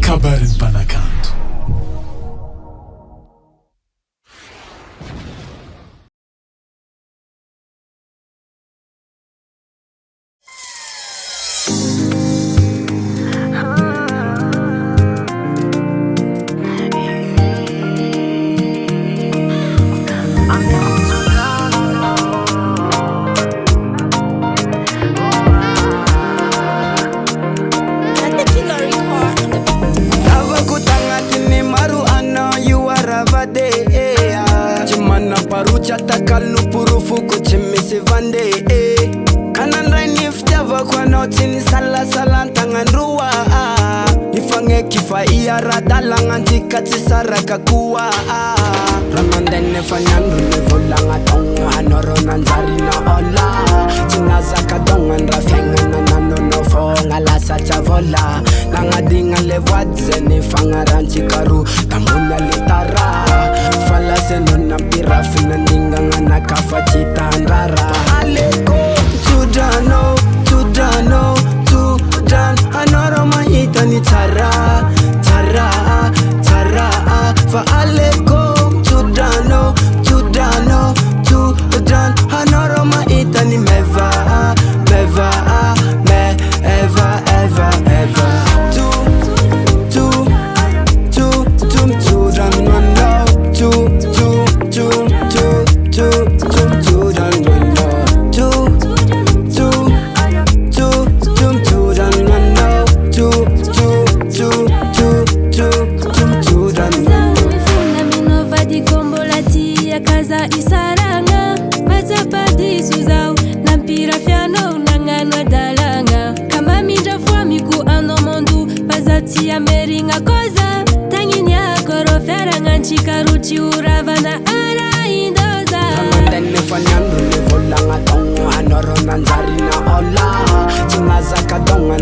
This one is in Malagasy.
KABARON'NY MPANAKANTO. Takal purufu kuchimisi vande kanan raini ftava kwa notini sala sala tangan ruwa nifange kifa iya radalangan jikati saraka kuwa ramandene fanyandu nevolanga tonga hanoro nanzari na ola chinazaka dongan rafenga nanano no fonga la sacha vola nangadinga levadze nifangaranchi karu tamuna litara fala senona pirafina ninga na kafa chitandara aleko tudano tudano tudan anoro mahita ni tara tara tara fa aleko tudano tudano tudan anoro mahita ni meva meva me eva eva eva tu tu tu tum tudano no tu kaza isaranga bazapadi suzau nampira fiano nangano dalanga kama minja fwa miku anomondu bazati ameringa koza tanginya korofera nganchi karuchi uravana ara indoza ramandene fanyandu levolanga tonga hanoro nanzari na ola chinazaka donga